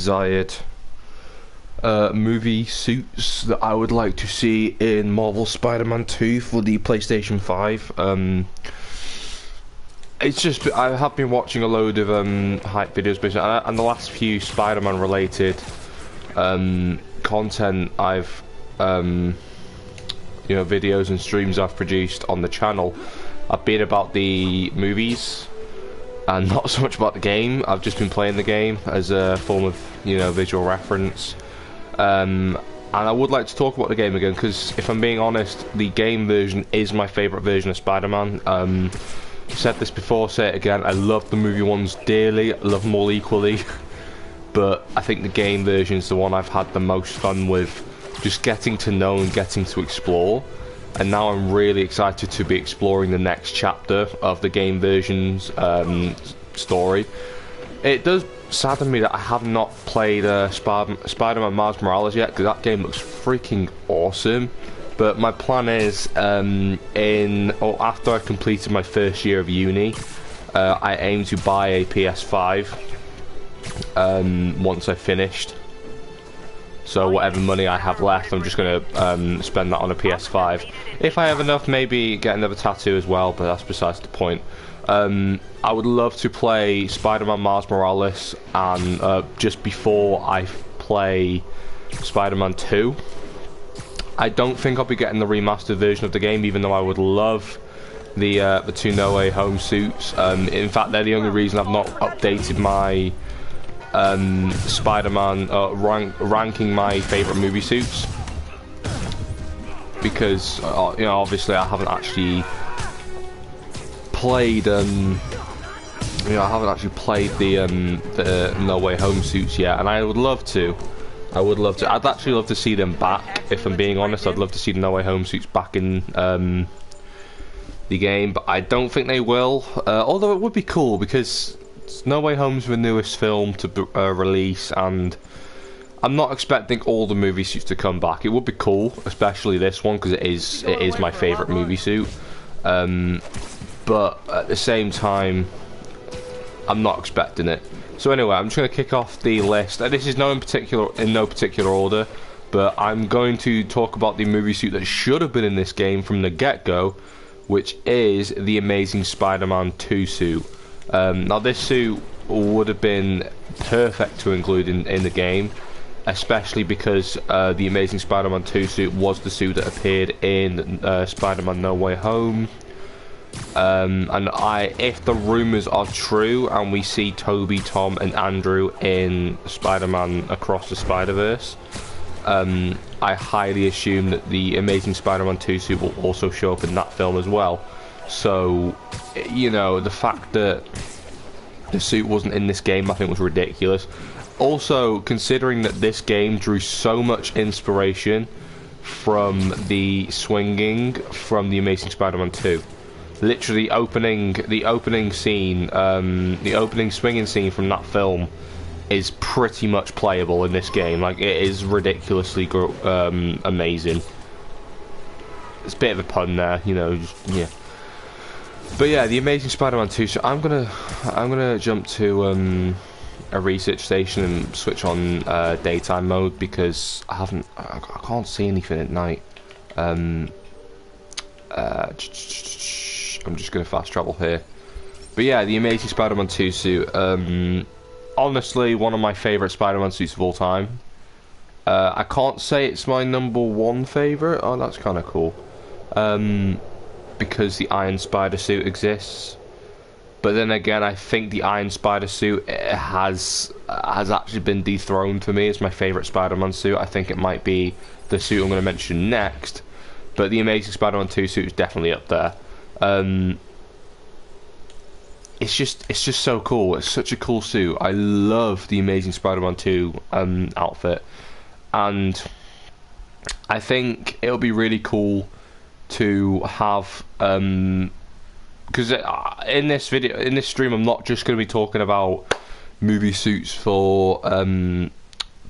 desired movie suits that I would like to see in Marvel Spider-Man 2 for the PlayStation 5. It's just, I have been watching a load of hype videos, basically, and the last few Spider-Man related content I've videos and streams I've produced on the channel have been about the movies and not so much about the game. I've just been playing the game as a form of visual reference, and I would like to talk about the game again, because if I'm being honest, the game version is my favourite version of Spider-Man. I've said this before, say it again, I love the movie ones dearly, I love them all equally, but I think the game version is the one I've had the most fun with, just getting to know and getting to explore. And now I'm really excited to be exploring the next chapter of the game version's story. It does sadden me that I have not played Spider-Man Miles Morales yet, because that game looks freaking awesome. But my plan is, after I've completed my first year of uni, I aim to buy a PS5 once I've finished. So whatever money I have left, I'm just going to spend that on a PS5. If I have enough, maybe get another tattoo as well, but that's besides the point. I would love to play Spider-Man Miles Morales, and just before I play Spider-Man 2. I don't think I'll be getting the remastered version of the game, even though I would love the two No Way Home suits. In fact, they're the only reason I've not updated my Spider-Man ranking my favourite movie suits, because obviously I haven't actually played the No Way Home suits yet, and I would love to. I'd actually love to see them back, if I'm being honest. I'd love to see the No Way Home suits back in the game, but I don't think they will. Although it would be cool, because No Way Home's the newest film to release, and I'm not expecting all the movie suits to come back. It would be cool, especially this one, because it is my favourite movie suit. But at the same time, I'm not expecting it. So anyway, I'm just going to kick off the list. This is in no particular order, but I'm going to talk about the movie suit that should have been in this game from the get-go, which is the Amazing Spider-Man 2 suit. Now this suit would have been perfect to include in the game, especially because the Amazing Spider-Man 2 suit was the suit that appeared in Spider-Man No Way Home. And if the rumours are true and we see Toby, Tom and Andrew in Spider-Man Across the Spider-Verse, I highly assume that the Amazing Spider-Man 2 suit will also show up in that film as well. So, the fact that the suit wasn't in this game, I think, was ridiculous. Also, considering that this game drew so much inspiration from the swinging from the Amazing Spider-Man 2. Literally, the opening scene, the opening swinging scene from that film is pretty much playable in this game. Like, it is ridiculously amazing. It's a bit of a pun there, yeah. But yeah, the Amazing Spider-Man 2. So I'm gonna jump to a research station and switch on daytime mode, because I can't see anything at night. I'm just going to fast travel here. But yeah, the Amazing Spider-Man 2 suit. Honestly, one of my favourite Spider-Man suits of all time. I can't say it's my #1 favourite. Oh, that's kind of cool. Because the Iron Spider suit exists. But then again, I think the Iron Spider suit has actually been dethroned for me as my favourite Spider-Man suit. I think it might be the suit I'm going to mention next. But the Amazing Spider-Man 2 suit is definitely up there. It's just so cool. It's such a cool suit. I love the Amazing Spider-Man 2 outfit, and I think it'll be really cool to have because in this stream, I'm not just going to be talking about movie suits for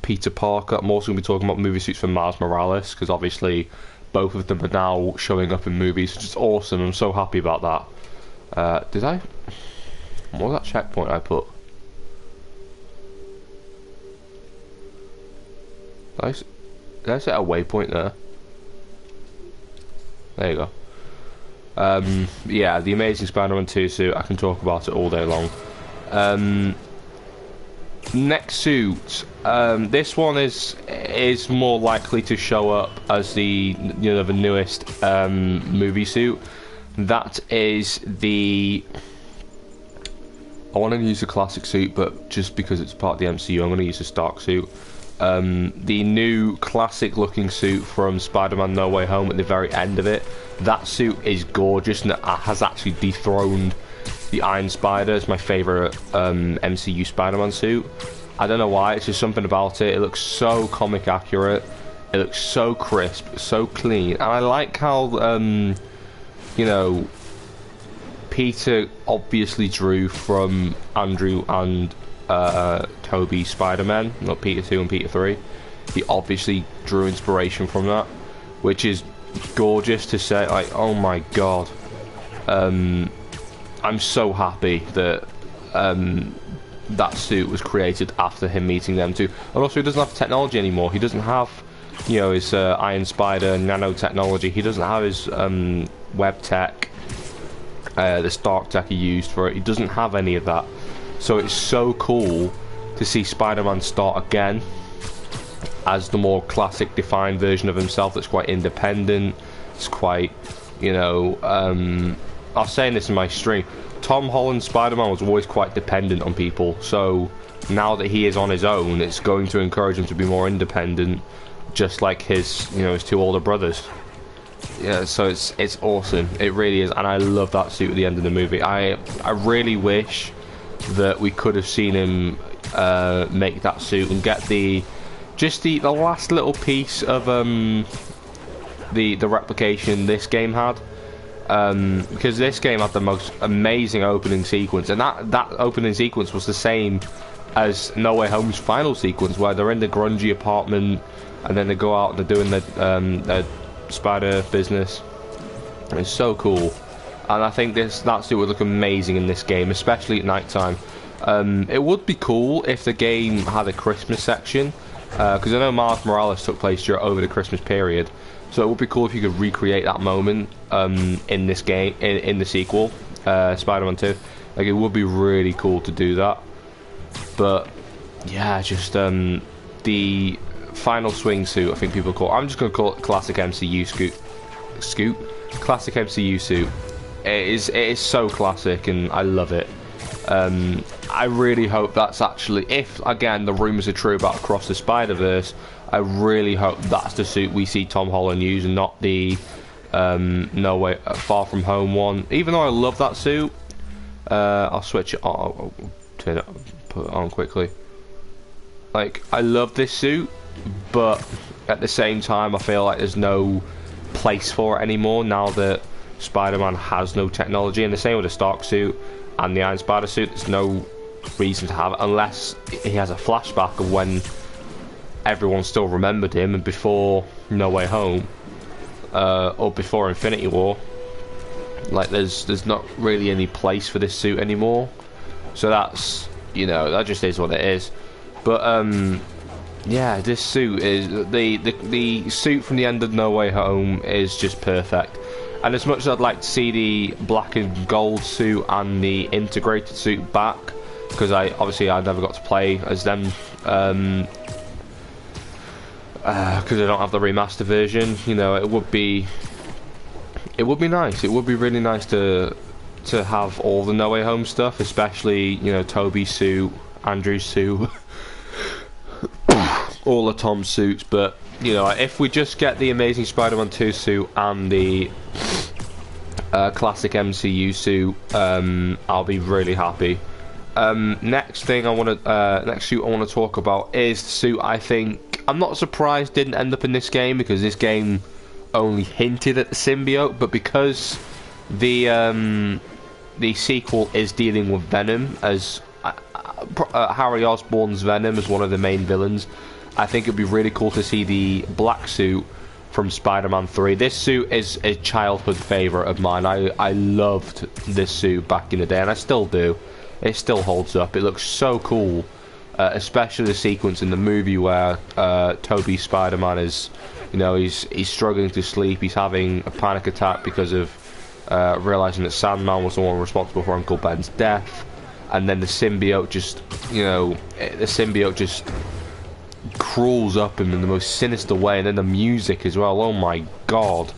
Peter Parker. I'm also going to be talking about movie suits for Miles Morales, because obviously both of them are now showing up in movies, which is awesome. I'm so happy about that. What was that checkpoint I put? Nice. Did I set a waypoint there? There you go. Yeah, the Amazing Spider-Man 2 suit. I can talk about it all day long. Next suit. This one is more likely to show up as the the newest movie suit. That is the. I want to use the classic suit, but just because it's part of the MCU, I'm going to use the Stark suit. The new classic-looking suit from Spider-Man No Way Home at the very end of it. That suit is gorgeous, and it has actually dethroned the Iron Spider. It's my favourite MCU Spider-Man suit. I don't know why, it's just something about it. It looks so comic accurate. It looks so crisp, so clean. And I like how, Peter obviously drew from Andrew and Tobey Spider-Man, not Peter 2 and Peter 3. He obviously drew inspiration from that, which is gorgeous to say. Like, oh my god, I'm so happy that that suit was created after him meeting them too. And also, he doesn't have technology anymore. He doesn't have, his Iron Spider nanotechnology. He doesn't have his web tech, the Stark tech he used for it. He doesn't have any of that. So it's so cool to see Spider-Man start again as the more classic, defined version of himself. That's quite independent. It's quite, I was saying this in my stream. Tom Holland's Spider-Man was always quite dependent on people. So now that he is on his own, it's going to encourage him to be more independent, just like his, his two older brothers. Yeah, so it's awesome. It really is, and I love that suit at the end of the movie. I really wish that we could have seen him make that suit and get the last little piece of the replication this game had, because this game had the most amazing opening sequence, and that opening sequence was the same as No Way Home's final sequence, where they're in the grungy apartment and then they go out and they're doing their spider business. It's so cool. And I think that suit would look amazing in this game, especially at night time. It would be cool if the game had a Christmas section, because I know Miles Morales took place over the Christmas period. So it would be cool if you could recreate that moment in this game, in the sequel, Spider-Man 2. Like, it would be really cool to do that. But yeah, just the final swing suit, I think people call it. I'm just going to call it classic MCU classic MCU suit. It is so classic, and I love it. I really hope that's actually, if again the rumours are true about Across the Spider-Verse, I really hope that's the suit we see Tom Holland use, and not the Far From Home one. Even though I love that suit, I'll switch it on. I'll turn it, put it on quickly. Like, I love this suit, but at the same time, I feel like there's no place for it anymore now that Spider-Man has no technology. And the same with the Stark suit and the Iron Spider suit. There's no reason to have it unless he has a flashback of when everyone still remembered him and before No Way Home, or before Infinity War. Like, there's not really any place for this suit anymore. So that's, that just is what it is. But yeah, this suit is the suit from the end of No Way Home is just perfect. And as much as I'd like to see the black and gold suit and the integrated suit back, because I never got to play as them, because I don't have the remaster version. It would be nice. It would be really nice to have all the No Way Home stuff, especially Tobey's suit, Andrew's suit, all the Tom suits. But if we just get the Amazing Spider-Man 2 suit and the classic MCU suit, I'll be really happy. Next suit I want to talk about is the suit I think, I'm not surprised didn't end up in this game, because this game only hinted at the symbiote, but because the sequel is dealing with Venom as Harry Osborn's Venom as one of the main villains, I think it'd be really cool to see the black suit from Spider-Man 3. This suit is a childhood favourite of mine. I loved this suit back in the day, and I still do. It still holds up. It looks so cool. especially the sequence in the movie where Toby's Spider-Man is, you know, he's struggling to sleep. He's having a panic attack because of realizing that Sandman was the one responsible for Uncle Ben's death, and then the symbiote just, you know, the symbiote just crawls up him in the most sinister way, and then the music as well. Oh my god!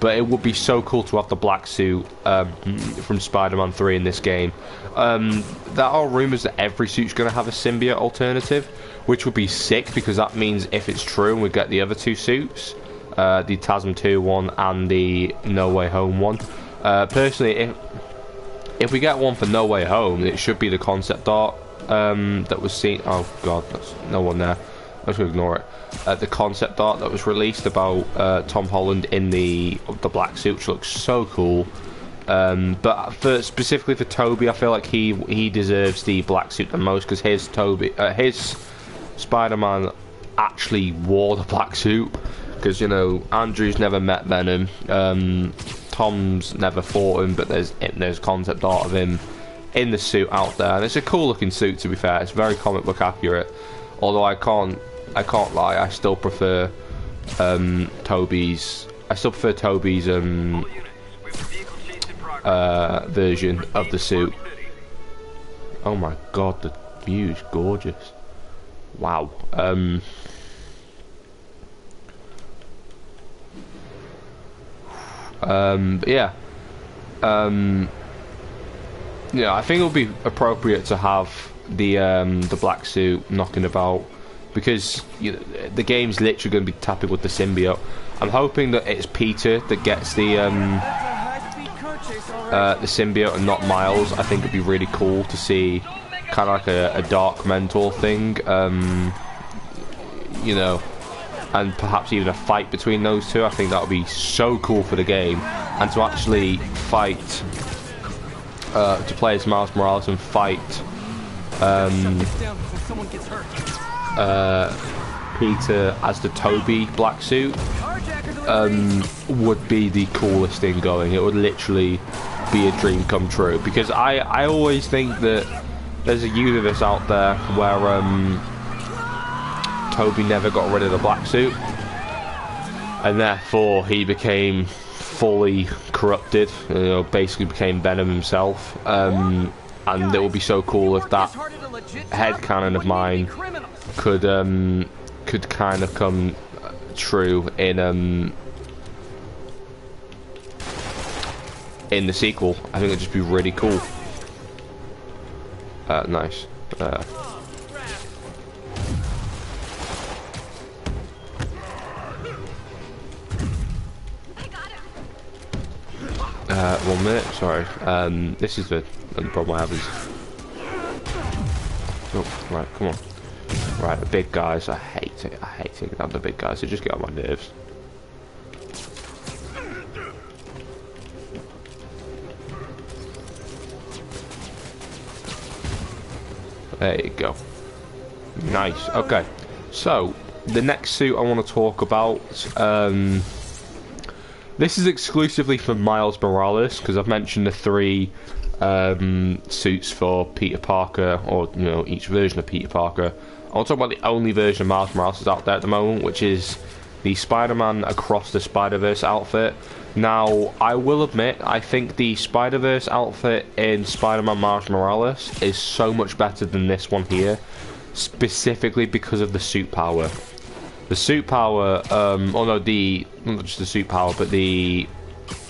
But it would be so cool to have the black suit from Spider-Man 3 in this game. There are rumours that every suit's going to have a symbiote alternative, which would be sick, because that means if it's true and we get the other two suits, the TASM 2 one and the No Way Home one. Personally, if we get one for No Way Home, it should be the concept art that was seen. Oh god, that's no one there. I'm just going to ignore it. The concept art that was released about Tom Holland in the black suit, which looks so cool. But specifically for Toby, I feel like he deserves the black suit the most, because his Spider-Man actually wore the black suit. Because, you know, Andrew's never met Venom, Tom's never fought him, but there's concept art of him in the suit out there, and it's a cool looking suit, to be fair. It's very comic book accurate. Although I can't lie, I still prefer Toby's version of the suit. Oh my god, the view's gorgeous. Wow. Yeah. Yeah, I think it would be appropriate to have the black suit knocking about, because, you know, the game's literally going to be tapping with the symbiote. I'm hoping that it's Peter that gets the symbiote and not Miles. I think it'd be really cool to see kind of like a dark mentor thing, you know, and perhaps even a fight between those two. I think that would be so cool for the game, and to actually fight, to play as Miles Morales and fight Peter as the Toby black suit would be the coolest thing going. It would literally be a dream come true, because I always think that there's a universe out there where Toby never got rid of the black suit, and therefore he became fully corrupted, you know, basically became Venom himself. And it would be so cool if that headcanon of mine could kind of come true in the sequel. I think it'd just be really cool. Nice. One minute, sorry. This is the problem I have is... Oh, right, come on. Right, the big guys, I hate it. I hate taking down the big guys. They just get on my nerves. There you go. Nice. Okay. So, the next suit I want to talk about, this is exclusively for Miles Morales, because I've mentioned the 3 suits for Peter Parker, or, you know, each version of Peter Parker. I want to talk about the only version of Miles Morales that's out there at the moment, which is the Spider-Man Across the Spider-Verse outfit. Now, I will admit, I think the Spider-Verse outfit in Spider-Man Miles Morales is so much better than this one here, specifically because of the suit power. The suit power, not just the suit power, but the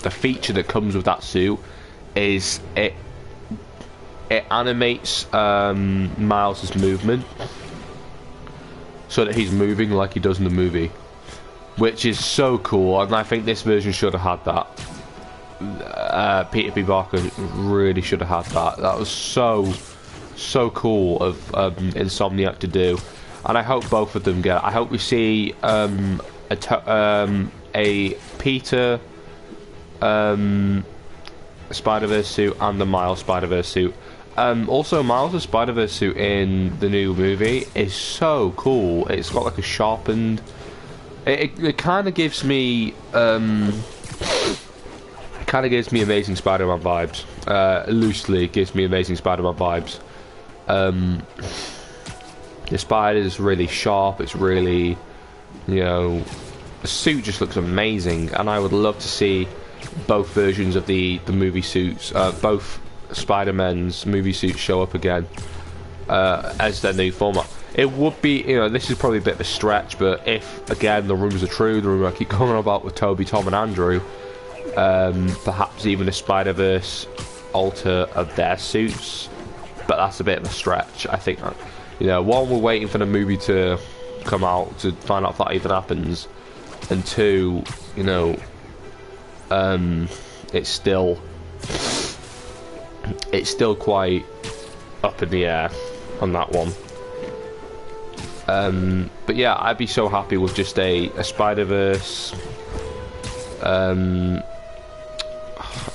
feature that comes with that suit is it animates Miles' movement so that he's moving like he does in the movie, which is so cool, and I think this version should have had that. Peter P. Parker really should have had that. That was so cool of Insomniac to do, and I hope both of them get it. I hope we see a Peter Spider-Verse suit and the Miles Spider-Verse suit. Also, Miles' Spider-Verse suit in the new movie is so cool. It's got like a sharpened... It kind of gives me... Amazing Spider-Man vibes. Loosely gives me Amazing Spider-Man vibes. The spider is really sharp. It's really, you know, the suit just looks amazing, and I would love to see both versions of the movie suits, both Spider-Man's movie suits show up again as their new format. It would be, you know, this is probably a bit of a stretch, but if, again, the rumours are true, the rumour I keep going on about with Toby, Tom and Andrew, perhaps even a Spider-Verse alter of their suits, but that's a bit of a stretch. I think, you know, one, we're waiting for the movie to come out to find out if that even happens, and two, you know, it's still quite up in the air on that one. But yeah, I'd be so happy with just a Spider-Verse,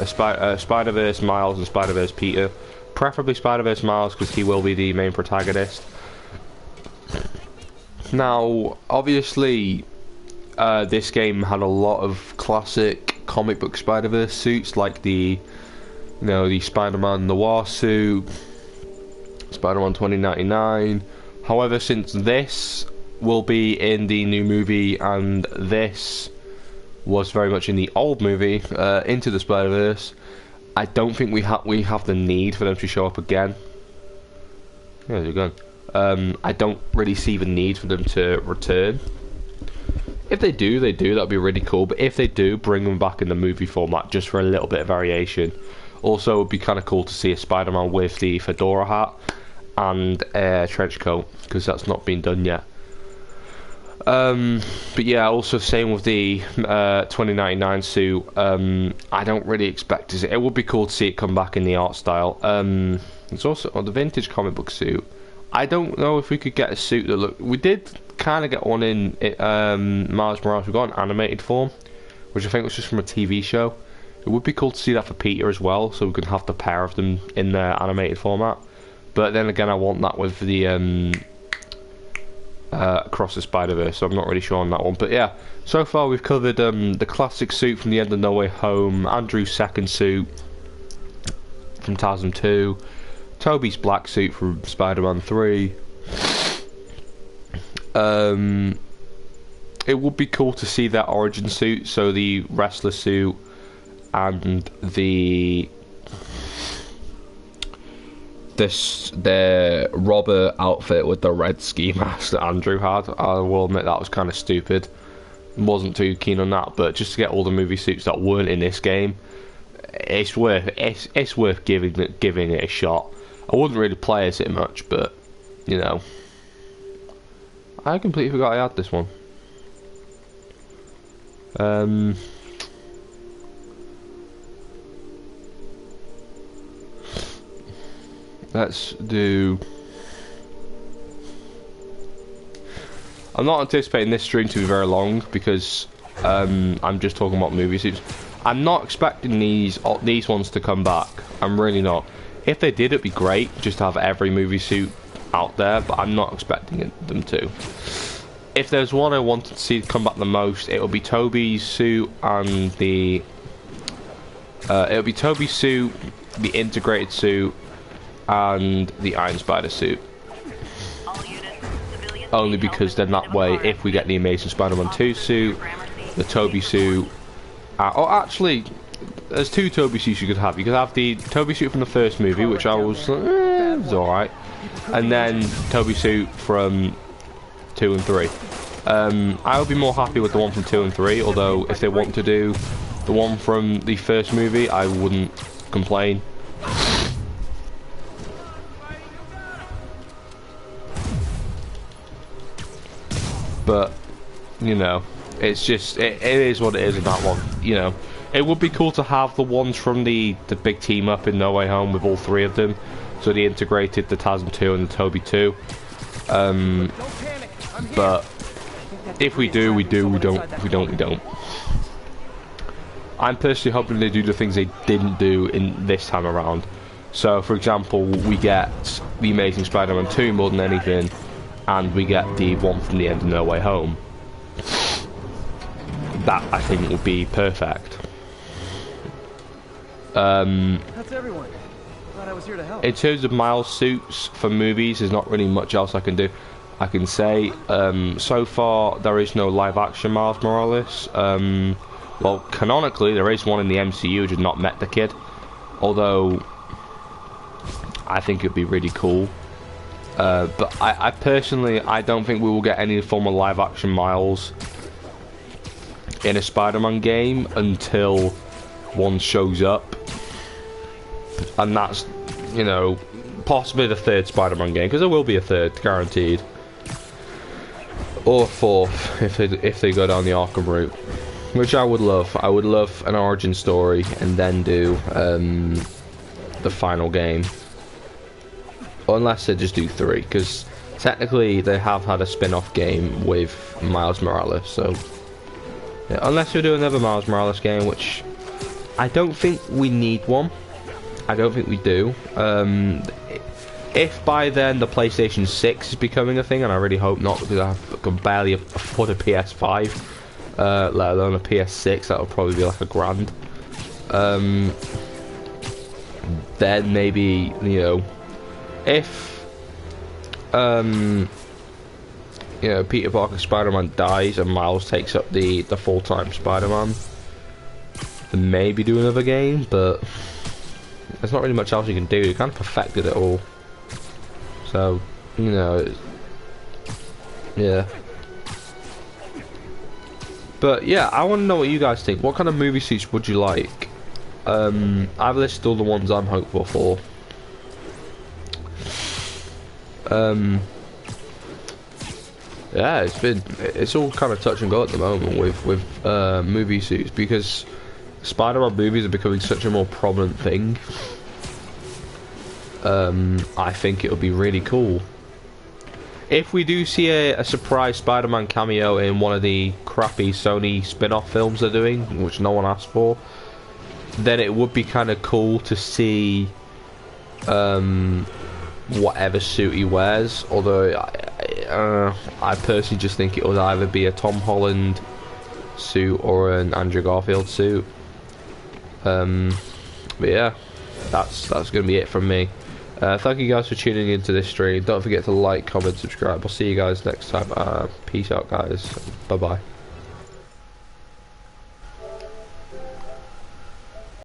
Spider-Verse Miles and Spider-Verse Peter, preferably Spider-Verse Miles because he will be the main protagonist. Now, obviously, this game had a lot of classic comic book Spider-Verse suits, like the, you know, the Spider-Man Noir suit, Spider-Man 2099. However, since this will be in the new movie and this was very much in the old movie, Into the Spider-Verse, I don't think we have the need for them to show up again. Yeah, they're gone. I don't really see the need for them to return. If they do, that'd be really cool. But if they do, bring them back in the movie format just for a little bit of variation. Also, it'd be kind of cool to see a Spider-Man with the fedora hat and a trench coat, because that's not been done yet. But yeah, also same with the 2099 suit. I don't really expect to see it. Would be cool to see it come back in the art style. It's also on the vintage comic book suit. I don't know if we could get a suit that look. We did kind of get one in Miles Morales. We got an animated form, which I think was just from a TV show. It would be cool to see that for Peter as well, so we could have the pair of them in their animated format. But then again, I want that with the Across the Spider-Verse, so I'm not really sure on that one. But yeah, so far we've covered the classic suit from the end of No Way Home, Andrew's second suit from TASM 2, Toby's black suit from Spider-Man 3. It would be cool to see their origin suit, so the wrestler suit and the robber outfit with the red ski mask that Andrew had. I will admit that was kind of stupid. Wasn't too keen on that, but just to get all the movie suits that weren't in this game, it's worth giving it a shot. I wouldn't really play as it much, but you know, I completely forgot I had this one. Let's do. I'm not anticipating this stream to be very long because I'm just talking about movie suits. I'm not expecting these ones to come back. I'm really not. If they did, it'd be great just to have every movie suit out there, but I'm not expecting them to. If there's one I wanted to see come back the most, it would be Toby's suit and the. It would be Toby's suit, the integrated suit, and the Iron Spider suit. Only because then that way, if we get the Amazing Spider-Man 2 suit, the Toby suit, oh actually, there's two Toby suits you could have. You could have the Toby suit from the first movie, which I was, it was alright, and then Toby suit from 2 and 3. I would be more happy with the one from 2 and 3, although if they want to do the one from the first movie, I wouldn't complain. But you know, it's just it is what it is in that one. You know, it would be cool to have the ones from the big team up in No Way Home with all three of them. So the integrated, the TASM 2 and the Toby 2. But if we do, we do. We don't. If we don't, we don't. I'm personally hoping they do the things they didn't do in this time around. So, for example, we get the Amazing Spider-Man 2 more than anything, and we get the one from the end of No Way Home. That, I think, would be perfect. That's everyone. Glad I was here to help. In terms of Miles suits for movies, there's not really much else I can do. I can say. So far, there is no live-action Miles Morales. Well, canonically, there is one in the MCU, which has not met the kid. Although, I think it'd be really cool. But I personally, I don't think we will get any form of live-action Miles in a Spider-Man game until one shows up. And that's, you know, possibly the third Spider-Man game, because there will be a third, guaranteed. Or a fourth, if they go down the Arkham route. Which I would love. I would love an origin story and then do the final game. Unless they just do 3, because technically they have had a spin-off game with Miles Morales, so... Yeah, unless we do another Miles Morales game, which I don't think we need one. I don't think we do. If by then the PlayStation 6 is becoming a thing, and I really hope not, because I can barely afford a PS5, let alone a PS6, that would probably be like $1,000. Then maybe, you know, if you know, Peter Parker Spider-Man dies and Miles takes up the full-time Spider-Man, then maybe do another game, but there's not really much else you can do. You kind of perfected it all. So, you know, yeah. But yeah, I want to know what you guys think. What kind of movie suits would you like? I've listed all the ones I'm hopeful for. Yeah, it's all kind of touch and go at the moment with movie suits, because Spider-Man movies are becoming such a more prominent thing. I think it'll be really cool if we do see a surprise Spider-Man cameo in one of the crappy Sony spin-off films they're doing, which no one asked for. Then it would be kind of cool to see whatever suit he wears. Although I personally just think it would either be a Tom Holland suit or an Andrew Garfield suit. But yeah, that's gonna be it from me. Thank you guys for tuning into this stream. Don't forget to like, comment, subscribe. I'll see you guys next time. Peace out, guys. Bye bye.